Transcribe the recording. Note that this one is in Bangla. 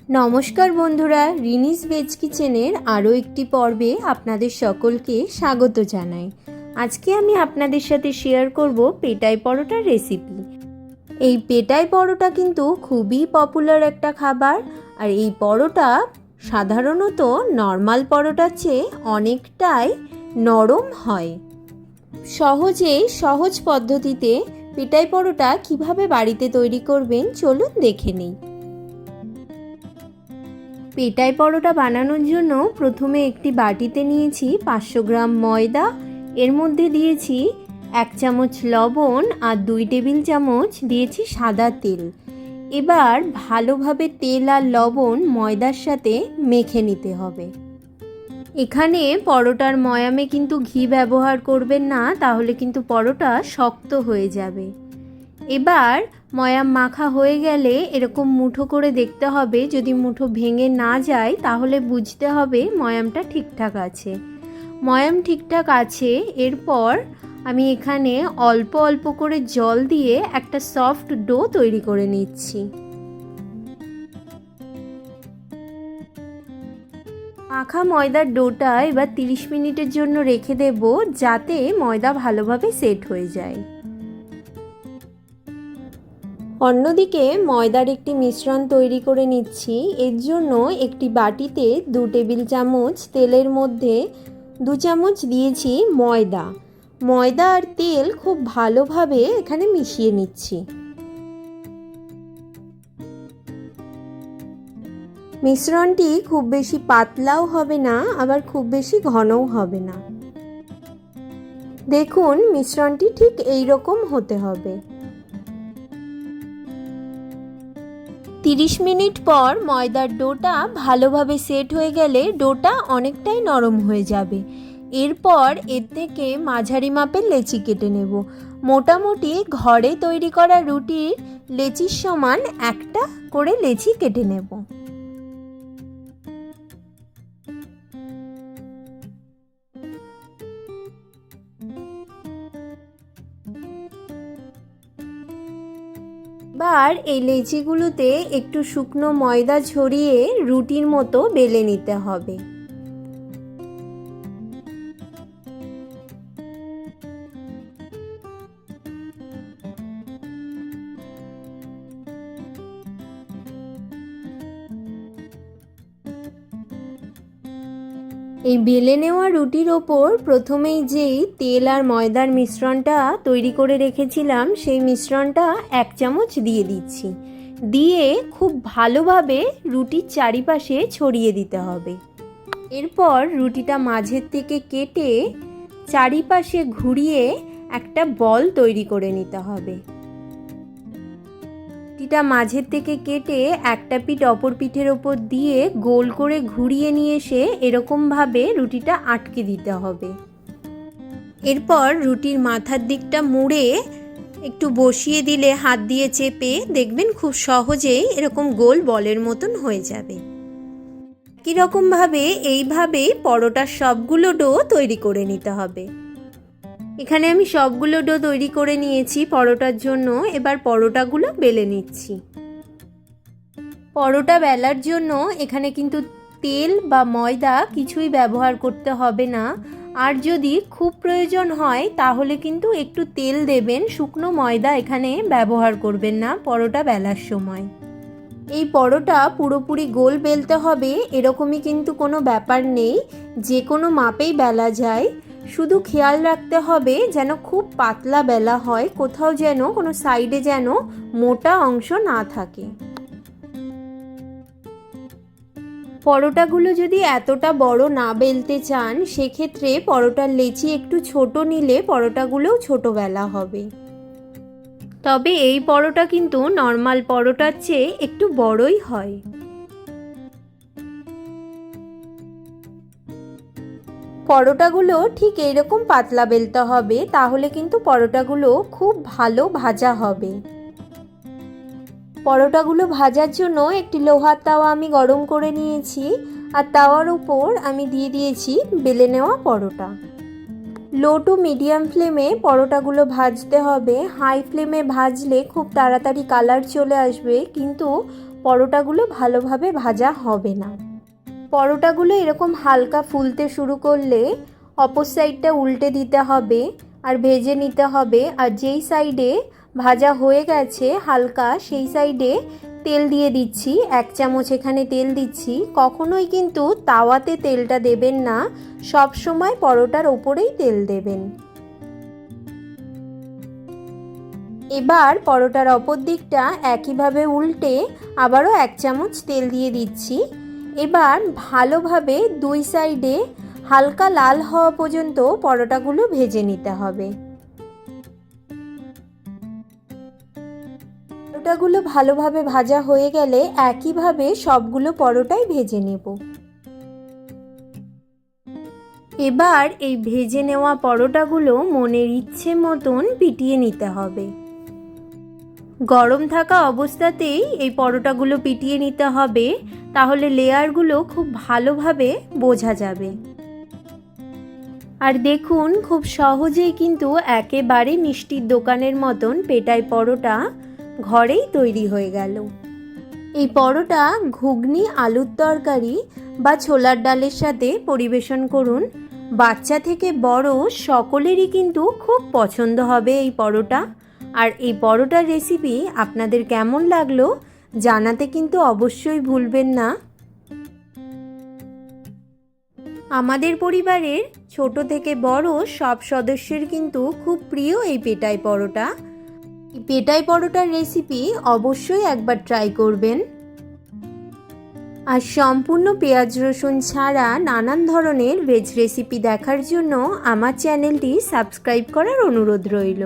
নমস্কার বন্ধুরা, রিনিস ভেজ কিচেনের আরও একটি পর্বে আপনাদের সকলকে স্বাগত জানাই। আজকে আমি আপনাদের সাথে শেয়ার করব পেটাই পরোটার রেসিপি। এই পেটাই পরোটা কিন্তু খুবই পপুলার একটা খাবার, আর এই পরোটা সাধারণত নর্মাল পরোটার চেয়ে অনেকটাই নরম হয়। সহজ পদ্ধতিতে পেটাই পরোটা কিভাবে বাড়িতে তৈরি করবেন চলুন দেখে নিই। পেটাই পরোটা বানানোর জন্য প্রথমে একটি বাটিতে নিয়েছি 500 গ্রাম ময়দা, এর মধ্যে দিয়েছি 1 চামচ লবণ আর 2 টেবিল চামচ দিয়েছি সাদা তেল। এবার ভালোভাবে তেল আর লবণ ময়দার সাথে মেখে নিতে হবে। এখানে পরোটার ময়ামে কিন্তু ঘি ব্যবহার করবেন না, তাহলে কিন্তু পরোটা শক্ত হয়ে যাবে। এবার ময়াম মাখা হয়ে গেলে এরকম মুঠো করে দেখতে হবে, যদি মুঠো ভেঙে না যায় তাহলে বুঝতে হবে ময়ামটা ঠিকঠাক আছে। ময়াম ঠিকঠাক আছে। এরপর আমি এখানে অল্প অল্প করে জল দিয়ে একটা সফট ডো তৈরি করে নিচ্ছি। মাখা ময়দার ডোটা এবার 30 মিনিটের জন্য রেখে দেব, যাতে ময়দা ভালোভাবে সেট হয়ে যায়। অন্যদিকে ময়দার একটি মিশ্রণ তৈরি করে নিচ্ছি। এর জন্য একটি বাটিতে 2 টেবিল চামচ তেলের মধ্যে 2 চামচ দিয়েছি ময়দা আর তেল খুব ভালোভাবে এখানে মিশিয়ে নিচ্ছি। মিশ্রণটি খুব বেশি পাতলাও হবে না, আবার খুব বেশি ঘনও হবে না। দেখুন, মিশ্রণটি ঠিক এই রকম হতে হবে। 30 মিনিট পর ময়দার ডোটা ভালোভাবে সেট হয়ে গেলে ডোটা অনেকটাই নরম হয়ে যাবে। এরপর এর থেকে মাঝারি মাপের লেচি কেটে নেব। মোটামুটি ঘরে তৈরি করা রুটির লেচির সমান একটা করে লেচি কেটে নেব। এবার এই লেচিগুলোতে একটু শুকনো ময়দা ছড়িয়ে রুটির মতো বেলে নিতে হবে। এই বেলে নেওয়া রুটির ওপর প্রথমেই যেই তেল আর ময়দার মিশ্রণটা তৈরি করে রেখেছিলাম সেই মিশ্রণটা 1 চামচ দিয়ে দিচ্ছি। দিয়ে খুব ভালোভাবে রুটির চারিপাশে ছড়িয়ে দিতে হবে। এরপর রুটিটা মাঝের থেকে কেটে চারিপাশে ঘুরিয়ে একটা বল তৈরি করে নিতে হবে। রুটিটা মাঝের থেকে কেটে একটা পিঠ অপর পিঠের ওপর দিয়ে গোল করে ঘুরিয়ে নিয়ে এসে এরকমভাবে রুটিটা আটকে দিতে হবে। এরপর রুটির মাথার দিকটা মুড়ে একটু বসিয়ে দিলে হাত দিয়ে চেপে দেখবেন খুব সহজেই এরকম গোল বলের মতন হয়ে যাবে। একই রকমভাবে এইভাবেই পরোটার সবগুলো ডো তৈরি করে নিতে হবে। এখানে আমি সবগুলো ডো তৈরি করে নিয়েছি পরোটার জন্য। এবার পরোটাগুলো বেলে নিচ্ছি। পরোটা বেলার জন্য এখানে কিন্তু তেল বা ময়দা কিছুই ব্যবহার করতে হবে না। আর যদি খুব প্রয়োজন হয় তাহলে কিন্তু একটু তেল দেবেন, শুকনো ময়দা এখানে ব্যবহার করবেন না পরোটা বেলার সময়। এই পরোটা পুরোপুরি গোল বেলতে হবে এরকমই কিন্তু কোনো ব্যাপার নেই, যে কোনো মাপেই বেলা যায়। শুধু খেয়াল রাখতে হবে যেন খুব পাতলা বেলা হয়, কোথাও যেন কোনো সাইডে যেন মোটা অংশ না থাকে। পরোটাগুলো যদি এতটা বড় না বেলতে চান সেক্ষেত্রে পরোটার লেচি একটু ছোট নিলে পরোটাগুলোও ছোট বেলা হবে। তবে এই পরোটা কিন্তু নর্মাল পরোটার চেয়ে একটু বড়ই হয়। পরোটাগুলো ঠিক এইরকম পাতলা বেলতে হবে, তাহলে কিন্তু পরোটাগুলো খুব ভালো ভাজা হবে। পরোটাগুলো ভাজার জন্য একটি লোহার তাওয়া আমি গরম করে নিয়েছি, আর তাওয়ার উপর আমি দিয়ে দিয়েছি বেলে নেওয়া পরোটা। লো টু মিডিয়াম ফ্লেমে পরোটাগুলো ভাজতে হবে। হাই ফ্লেমে ভাজলে খুব তাড়াতাড়ি কালার চলে আসবে, কিন্তু পরোটাগুলো ভালোভাবে ভাজা হবে না। পরোটাগুলো এরকম হালকা ফুলতে শুরু করলে অপর সাইডটা উল্টে দিতে হবে আর ভেজে নিতে হবে। আর যেই সাইডে ভাজা হয়ে গেছে হালকা, সেই সাইডে তেল দিয়ে দিচ্ছি, 1 চামচ এখানে তেল দিচ্ছি। কখনোই কিন্তু তাওয়াতে তেলটা দেবেন না, সব সময় পরোটার ওপরেই তেল দেবেন। এবার পরোটার অপর দিকটা একইভাবে উল্টে আবারও 1 চামচ তেল দিয়ে দিচ্ছি। এবার ভালোভাবে 2 সাইডে হালকা লাল হওয়া পর্যন্ত পরোটাগুলো ভেজে নিতে হবে। পরোটাগুলো ভালোভাবে ভাজা হয়ে গেলে একইভাবে সবগুলো পরোটাই ভেজে নেব। এবার এই ভেজে নেওয়া পরোটাগুলো মনের ইচ্ছে মতন পিটিয়ে নিতে হবে। গরম থাকা অবস্থাতেই এই পরোটাগুলো পিটিয়ে নিতে হবে, তাহলে লেয়ারগুলো খুব ভালোভাবে বোঝা যাবে। আর দেখুন, খুব সহজেই কিন্তু একেবারে মিষ্টির দোকানের মতন পেটাই পরোটা ঘরেই তৈরি হয়ে গেল। এই পরোটা ঘুগনি, আলুর তরকারি বা ছোলার ডালের সাথে পরিবেশন করুন। বাচ্চা থেকে বড় সকলেরই কিন্তু খুব পছন্দ হবে এই পরোটা। আর এই পরোটার রেসিপি আপনাদের কেমন লাগলো জানাতে কিন্তু অবশ্যই ভুলবেন না। আমাদের পরিবারের ছোট থেকে বড় সব সদস্যের কিন্তু খুব প্রিয় এই পেটাই পরোটা। এই পেটাই পরোটার রেসিপি অবশ্যই একবার ট্রাই করবেন। আর সম্পূর্ণ পেঁয়াজ রসুন ছাড়া নানান ধরনের ভেজ রেসিপি দেখার জন্য আমার চ্যানেলটি সাবস্ক্রাইব করার অনুরোধ রইল।